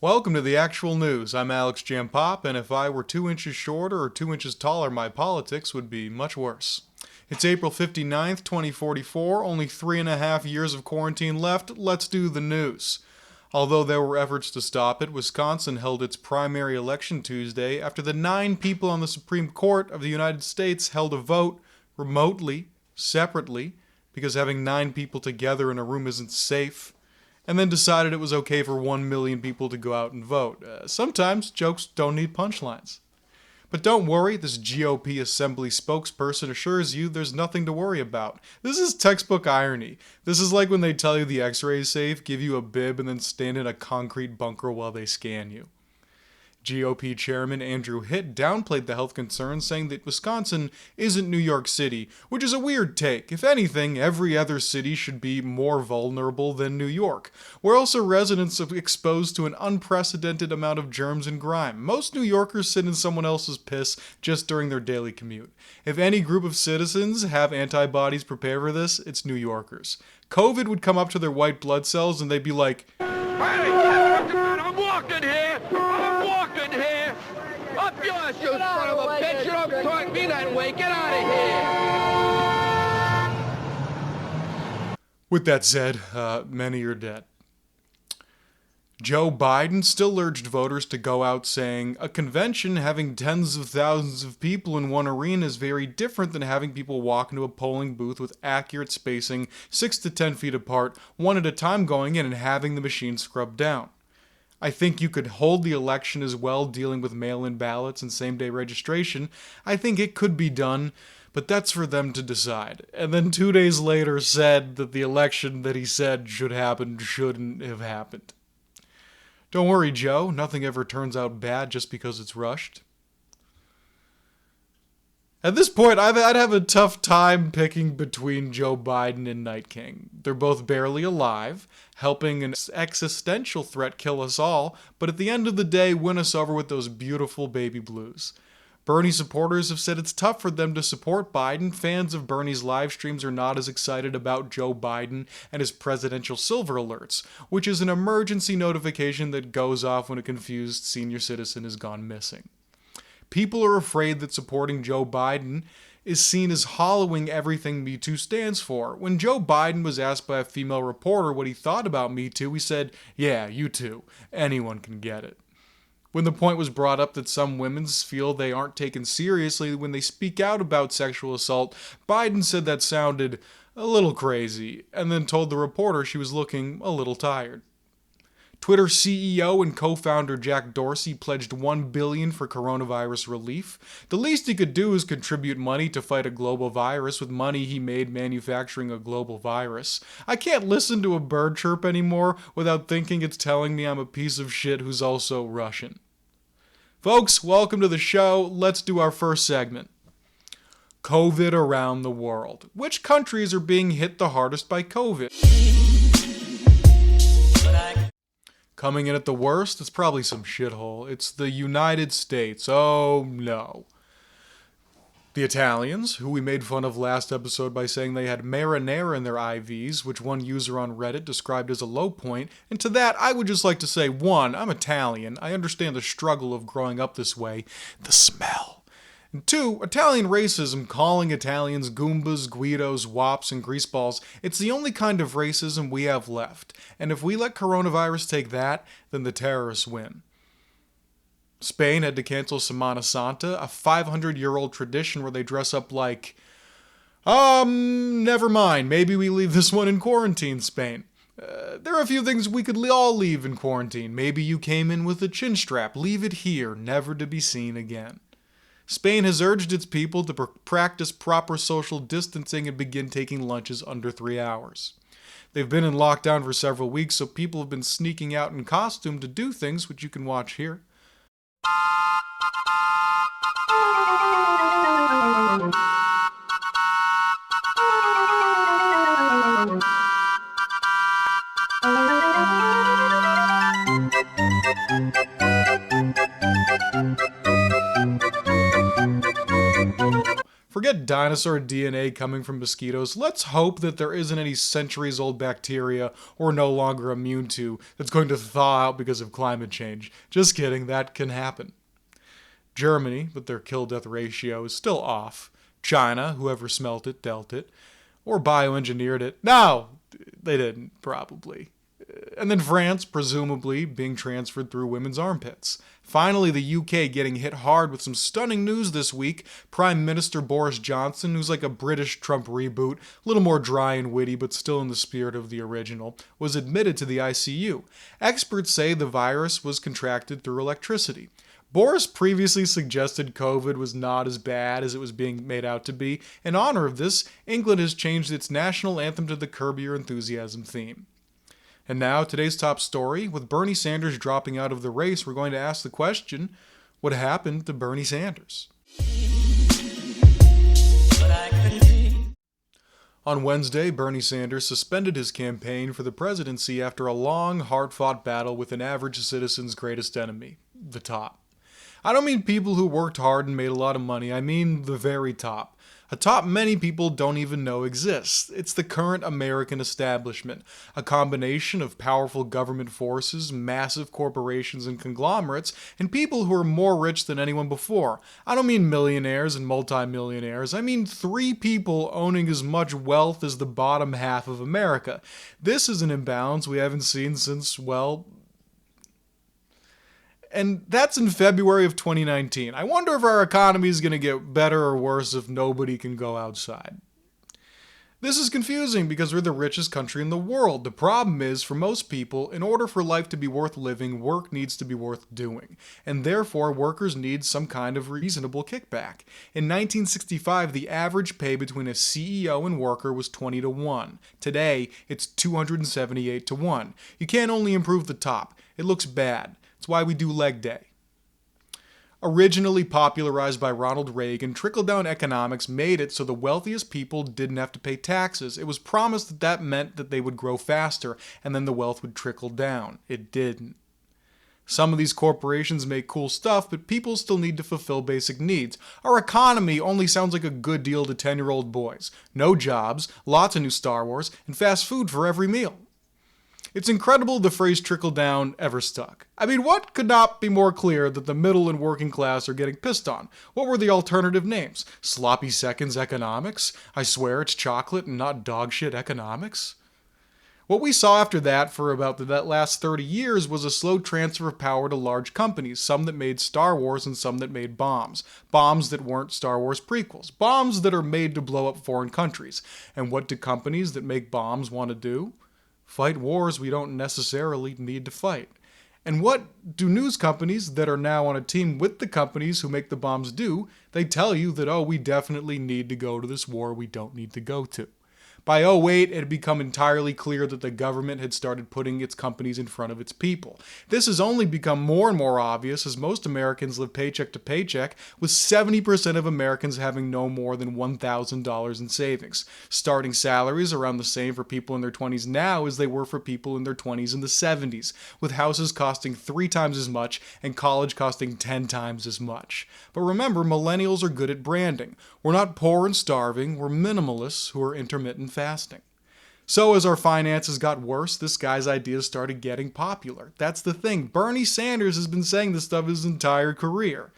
Welcome to the actual news. I'm Alex Jampop, and if I were 2 inches shorter or 2 inches taller, my politics would be much worse. It's April 59th, 2044, only 3.5 years of quarantine left. Let's do the news. Although there were efforts to stop it, Wisconsin held its primary election Tuesday after the 9 people on the Supreme Court of the United States held a vote remotely, separately, because having 9 people together in a room isn't safe, and then decided it was okay for 1 million people to go out and vote. Sometimes jokes don't need punchlines. But don't worry, this GOP Assembly spokesperson assures you there's nothing to worry about. This is textbook irony. This is like when they tell you the x-ray is safe, give you a bib, and then stand in a concrete bunker while they scan you. GOP Chairman Andrew Hitt downplayed the health concerns, saying that Wisconsin isn't New York City, which is a weird take. If anything, every other city should be more vulnerable than New York. We're also residents exposed to an unprecedented amount of germs and grime. Most New Yorkers sit in someone else's piss just during their daily commute. If any group of citizens have antibodies prepared for this, it's New Yorkers. COVID would come up to their white blood cells and they'd be like, "Hey, I'm walking here! I'm walking here! Up yours, you son of a bitch! You don't talk to me that way! Get out of here!" With that said, many are dead. Joe Biden still urged voters to go out, saying, "A convention having tens of thousands of people in one arena is very different than having people walk into a polling booth with accurate spacing, 6 to 10 feet apart, one at a time going in and having the machine scrubbed down. I think you could hold the election as well, dealing with mail-in ballots and same-day registration. I think it could be done, but that's for them to decide." And then 2 days later said that the election that he said should happen shouldn't have happened. Don't worry, Joe. Nothing ever turns out bad just because it's rushed. At this point, I'd have a tough time picking between Joe Biden and Night King. They're both barely alive, helping an existential threat kill us all, but at the end of the day, win us over with those beautiful baby blues. Bernie supporters have said it's tough for them to support Biden. Fans of Bernie's live streams are not as excited about Joe Biden and his presidential silver alerts, which is an emergency notification that goes off when a confused senior citizen has gone missing. People are afraid that supporting Joe Biden is seen as hollowing everything Me Too stands for. When Joe Biden was asked by a female reporter what he thought about Me Too, he said, "Yeah, you too. Anyone can get it." When the point was brought up that some women feel they aren't taken seriously when they speak out about sexual assault, Biden said that sounded a little crazy, and then told the reporter she was looking a little tired. Twitter CEO and co-founder Jack Dorsey pledged $1 billion for coronavirus relief. The least he could do is contribute money to fight a global virus with money he made manufacturing a global virus. I can't listen to a bird chirp anymore without thinking it's telling me I'm a piece of shit who's also Russian. Folks, welcome to the show. Let's do our first segment. COVID around the world. Which countries are being hit the hardest by COVID? Coming in at the worst, it's probably some shithole. It's the United States. Oh no. The Italians, who we made fun of last episode by saying they had marinara in their IVs, which one user on Reddit described as a low point. And to that, I would just like to say, 1, I'm Italian. I understand the struggle of growing up this way. The smell. And 2, Italian racism, calling Italians Goombas, Guidos, Wops, and Greaseballs, it's the only kind of racism we have left. And if we let coronavirus take that, then the terrorists win. Spain had to cancel Semana Santa, a 500-year-old tradition where they dress up like, never mind, maybe we leave this one in quarantine, Spain. There are a few things we could all leave in quarantine. Maybe you came in with a chin strap. Leave it here, never to be seen again. Spain has urged its people to practice proper social distancing and begin taking lunches under 3 hours. They've been in lockdown for several weeks, so people have been sneaking out in costume to do things, which you can watch here. Forget dinosaur DNA coming from mosquitoes. Let's hope that there isn't any centuries-old bacteria we're no longer immune to that's going to thaw out because of climate change. Just kidding, that can happen. Germany, with their kill-death ratio, is still off. China, whoever smelt it, dealt it. Or bioengineered it. No, they didn't, probably. And then France, presumably, being transferred through women's armpits. Finally, the UK getting hit hard with some stunning news this week. Prime Minister Boris Johnson, who's like a British Trump reboot, a little more dry and witty, but still in the spirit of the original, was admitted to the ICU. Experts say the virus was contracted through electricity. Boris previously suggested COVID was not as bad as it was being made out to be. In honor of this, England has changed its national anthem to the Curb Your Enthusiasm theme. And now, today's top story. With Bernie Sanders dropping out of the race, we're going to ask the question, what happened to Bernie Sanders? On Wednesday, Bernie Sanders suspended his campaign for the presidency after a long, hard-fought battle with an average citizen's greatest enemy, the top. I don't mean people who worked hard and made a lot of money, I mean the very top. A top many people don't even know exists. It's the current American establishment, a combination of powerful government forces, massive corporations and conglomerates, and people who are more rich than anyone before. I don't mean millionaires and multimillionaires, I mean 3 people owning as much wealth as the bottom half of America. This is an imbalance we haven't seen since, well... And that's in February of 2019. I wonder if our economy is going to get better or worse if nobody can go outside. This is confusing because we're the richest country in the world. The problem is, for most people, in order for life to be worth living, work needs to be worth doing. And therefore, workers need some kind of reasonable kickback. In 1965, the average pay between a CEO and worker was 20-1. Today, it's 278-1. You can't only improve the top. It looks bad. It's why we do leg day. Originally popularized by Ronald Reagan, trickle-down economics made it so the wealthiest people didn't have to pay taxes. It was promised that that meant that they would grow faster, and then the wealth would trickle down. It didn't. Some of these corporations make cool stuff, but people still need to fulfill basic needs. Our economy only sounds like a good deal to 10-year-old boys. No jobs, lots of new Star Wars, and fast food for every meal. It's incredible the phrase trickle-down ever stuck. I mean, what could not be more clear that the middle and working class are getting pissed on? What were the alternative names? Sloppy seconds economics? I swear it's chocolate and not dog shit economics? What we saw after that for about that last 30 years was a slow transfer of power to large companies, some that made Star Wars and some that made bombs. Bombs that weren't Star Wars prequels. Bombs that are made to blow up foreign countries. And what do companies that make bombs want to do? Fight wars we don't necessarily need to fight. And what do news companies that are now on a team with the companies who make the bombs do? They tell you that, oh, we definitely need to go to this war we don't need to go to. By 2008, it had become entirely clear that the government had started putting its companies in front of its people. This has only become more and more obvious as most Americans live paycheck to paycheck, with 70% of Americans having no more than $1,000 in savings. Starting salaries around the same for people in their 20s now as they were for people in their 20s in the 70s, with houses costing 3 times as much and college costing 10 times as much. But remember, millennials are good at branding. We're not poor and starving, we're minimalists who are intermittent fasting. So as our finances got worse, this guy's ideas started getting popular. That's the thing. Bernie Sanders has been saying this stuff his entire career.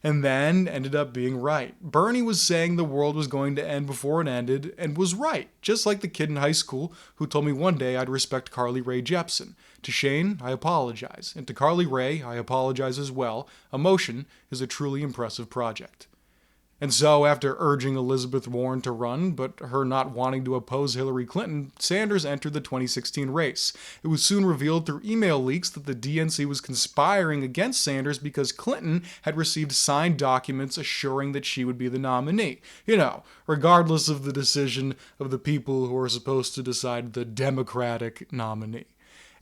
And then ended up being right. Bernie was saying the world was going to end before it ended, and was right. Just like the kid in high school who told me one day I'd respect Carly Rae Jepsen. To Shane, I apologize. And to Carly Rae, I apologize as well. Emotion is a truly impressive project. And so, after urging Elizabeth Warren to run, but her not wanting to oppose Hillary Clinton, Sanders entered the 2016 race. It was soon revealed through email leaks that the DNC was conspiring against Sanders because Clinton had received signed documents assuring that she would be the nominee. You know, regardless of the decision of the people who are supposed to decide the Democratic nominee.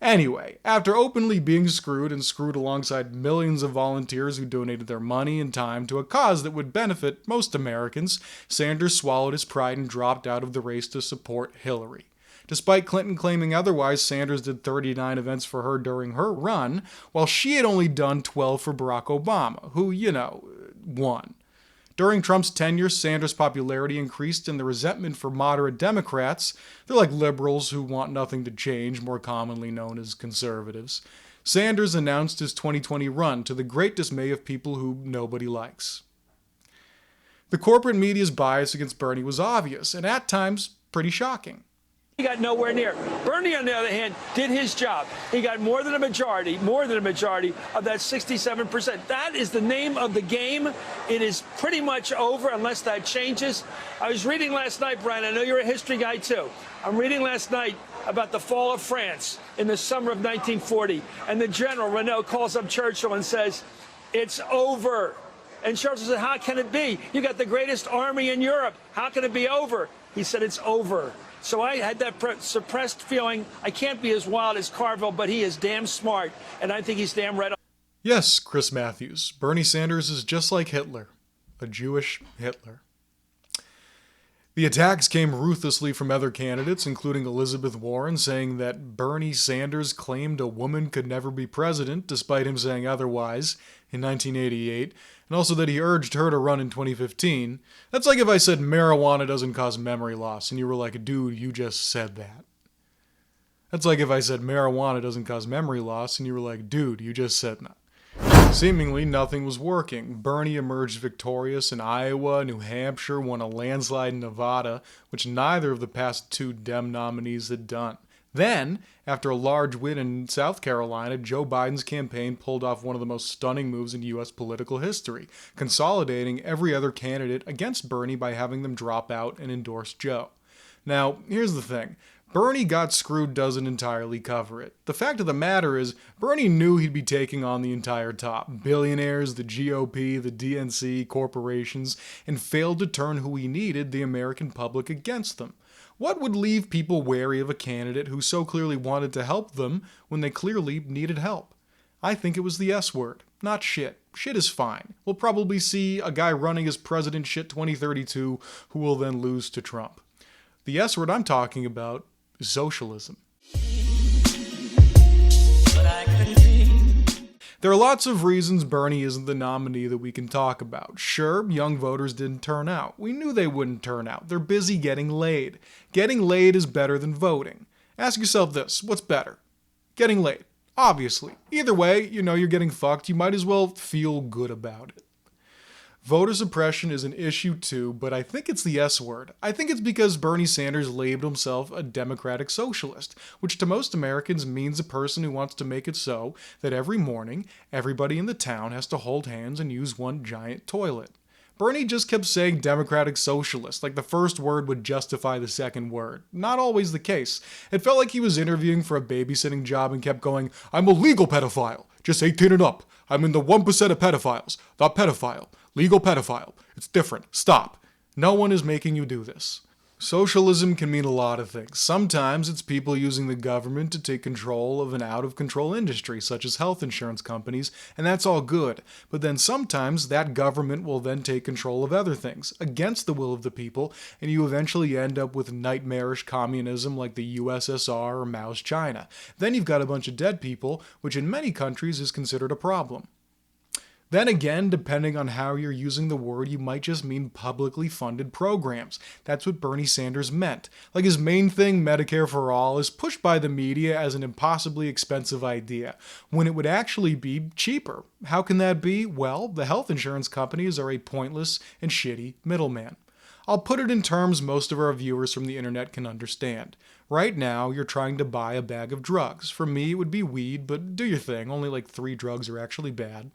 Anyway, after openly being screwed and screwed alongside millions of volunteers who donated their money and time to a cause that would benefit most Americans, Sanders swallowed his pride and dropped out of the race to support Hillary. Despite Clinton claiming otherwise, Sanders did 39 events for her during her run, while she had only done 12 for Barack Obama, who, won. During Trump's tenure, Sanders' popularity increased and the resentment for moderate Democrats, they're like liberals who want nothing to change, more commonly known as conservatives. Sanders announced his 2020 run to the great dismay of people who nobody likes. The corporate media's bias against Bernie was obvious, and at times, pretty shocking. He got nowhere near. Bernie, on the other hand, did his job. He got more than a majority of that 67%. That is the name of the game. It is pretty much over unless that changes. I was reading last night, Brian, I know you're a history guy too. I'm reading last night about the fall of France in the summer of 1940. And the general, Renault, calls up Churchill and says, "It's over." And Churchill said, "How can it be? You got the greatest army in Europe. How can it be over?" He said, "It's over." So I had that suppressed feeling. I can't be as wild as Carville, but he is damn smart, and I think he's damn right. Yes, Chris Matthews, Bernie Sanders is just like Hitler, a Jewish Hitler. The attacks came ruthlessly from other candidates, including Elizabeth Warren, saying that Bernie Sanders claimed a woman could never be president, despite him saying otherwise in 1988, and also that he urged her to run in 2015. That's like if I said marijuana doesn't cause memory loss, and you were like, dude, you just said that. That's like if I said marijuana doesn't cause memory loss, and you were like, dude, you just said that. Seemingly, nothing was working. Bernie emerged victorious in Iowa, New Hampshire, won a landslide in Nevada, which neither of the past two Dem nominees had done. Then, after a large win in South Carolina, Joe Biden's campaign pulled off one of the most stunning moves in U.S. political history, consolidating every other candidate against Bernie by having them drop out and endorse Joe. Now, here's the thing. Bernie got screwed doesn't entirely cover it. The fact of the matter is, Bernie knew he'd be taking on the entire top, billionaires, the GOP, the DNC, corporations, and failed to turn who he needed, the American public, against them. What would leave people wary of a candidate who so clearly wanted to help them when they clearly needed help? I think it was the S word, not shit. Shit is fine. We'll probably see a guy running as president shit 2032 who will then lose to Trump. The S word I'm talking about is socialism. There are lots of reasons Bernie isn't the nominee that we can talk about. Sure, young voters didn't turn out. We knew they wouldn't turn out. They're busy getting laid. Getting laid is better than voting. Ask yourself this, what's better? Getting laid. Obviously. Either way, you know you're getting fucked. You might as well feel good about it. Voter suppression is an issue too, but I think it's the S word. I think it's because Bernie Sanders labeled himself a democratic socialist, which to most Americans means a person who wants to make it so that every morning, everybody in the town has to hold hands and use one giant toilet. Bernie just kept saying democratic socialist, like the first word would justify the second word. Not always the case. It felt like he was interviewing for a babysitting job and kept going, "I'm a legal pedophile, just 18 and up. I'm in the 1% of pedophiles. The pedophile. Legal pedophile. It's different. Stop. No one is making you do this." Socialism can mean a lot of things. Sometimes it's people using the government to take control of an out-of-control industry, such as health insurance companies, and that's all good. But then sometimes that government will then take control of other things, against the will of the people, and you eventually end up with nightmarish communism like the USSR or Mao's China. Then you've got a bunch of dead people, which in many countries is considered a problem. Then again, depending on how you're using the word, you might just mean publicly funded programs. That's what Bernie Sanders meant. Like his main thing, Medicare for All, is pushed by the media as an impossibly expensive idea, when it would actually be cheaper. How can that be? Well, the health insurance companies are a pointless and shitty middleman. I'll put it in terms most of our viewers from the internet can understand. Right now, you're trying to buy a bag of drugs. For me, it would be weed, but do your thing. Only like 3 drugs are actually bad.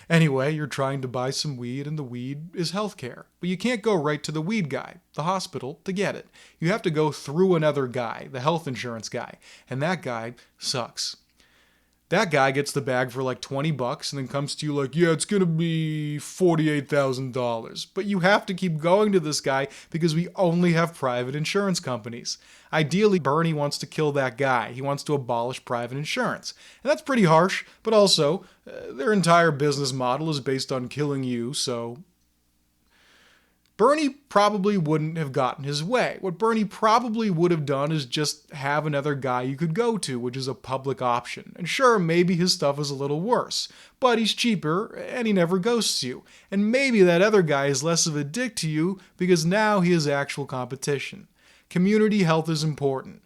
Anyway, you're trying to buy some weed, and the weed is healthcare. But you can't go right to the weed guy, the hospital, to get it. You have to go through another guy, the health insurance guy, and that guy sucks. That guy gets the bag for like $20 and then comes to you like, yeah, it's going to be $48,000. But you have to keep going to this guy because we only have private insurance companies. Ideally, Bernie wants to kill that guy. He wants to abolish private insurance. And that's pretty harsh, but also, their entire business model is based on killing you, so Bernie probably wouldn't have gotten his way. What Bernie probably would have done is just have another guy you could go to, which is a public option. And sure, maybe his stuff is a little worse, but he's cheaper and he never ghosts you. And maybe that other guy is less of a dick to you because now he has actual competition. Community health is important.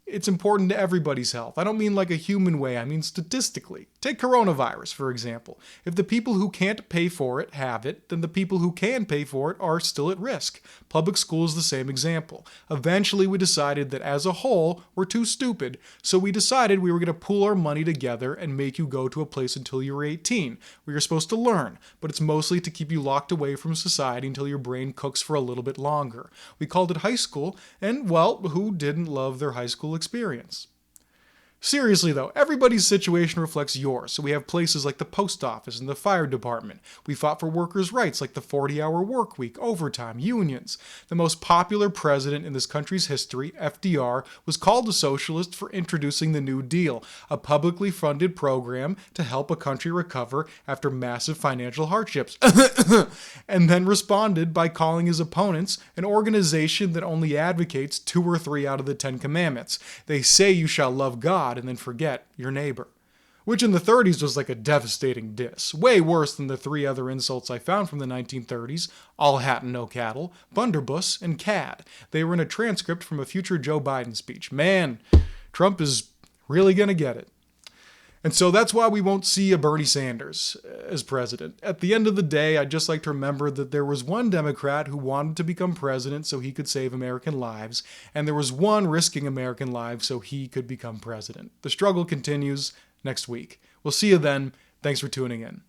It's important to everybody's health. I don't mean like a human way, I mean statistically. Take coronavirus, for example. If the people who can't pay for it have it, then the people who can pay for it are still at risk. Public school is the same example. Eventually we decided that as a whole, we're too stupid, so we decided we were going to pool our money together and make you go to a place until you were 18, where you're supposed to learn, but it's mostly to keep you locked away from society until your brain cooks for a little bit longer. We called it high school, and well, who didn't love their high school experience? Seriously though, everybody's situation reflects yours, so we have places like the post office and the fire department. We fought for workers' rights like the 40-hour work week, overtime, unions. The most popular president in this country's history, FDR, was called a socialist for introducing the New Deal, a publicly funded program to help a country recover after massive financial hardships, and then responded by calling his opponents an organization that only advocates 2 or 3 out of the 10 commandments. They say you shall love God and then forget your neighbor. Which in the 30s was like a devastating diss. Way worse than the 3 other insults I found from the 1930s, all hat and no cattle, Bunderbuss, and cad. They were in a transcript from a future Joe Biden speech. Man, Trump is really gonna get it. And so that's why we won't see a Bernie Sanders as president. At the end of the day, I'd just like to remember that there was one Democrat who wanted to become president so he could save American lives, and there was one risking American lives so he could become president. The struggle continues next week. We'll see you then. Thanks for tuning in.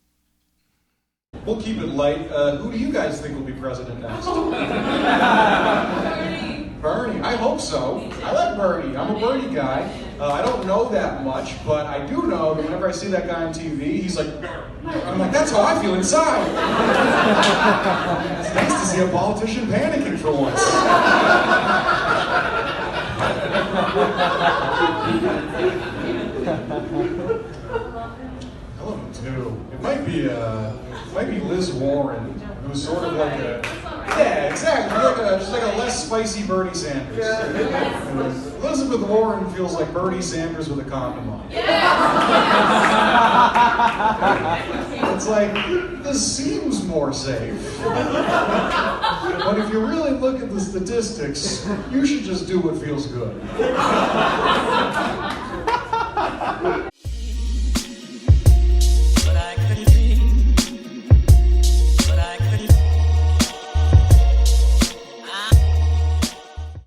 We'll keep it light. Who do you guys think will be president next? Bernie. I hope so. I like Bernie. I'm a Bernie guy. I don't know that much, but I do know that whenever I see that guy on TV, he's like, I'm like, that's how I feel inside. It's nice to see a politician panicking for once. I love him too. It might be Liz Warren, who's sort of like a, yeah, exactly, just like a less spicy Bernie Sanders. Elizabeth Warren feels like Bernie Sanders with a condom on. It's like, this seems more safe. But if you really look at the statistics, you should just do what feels good.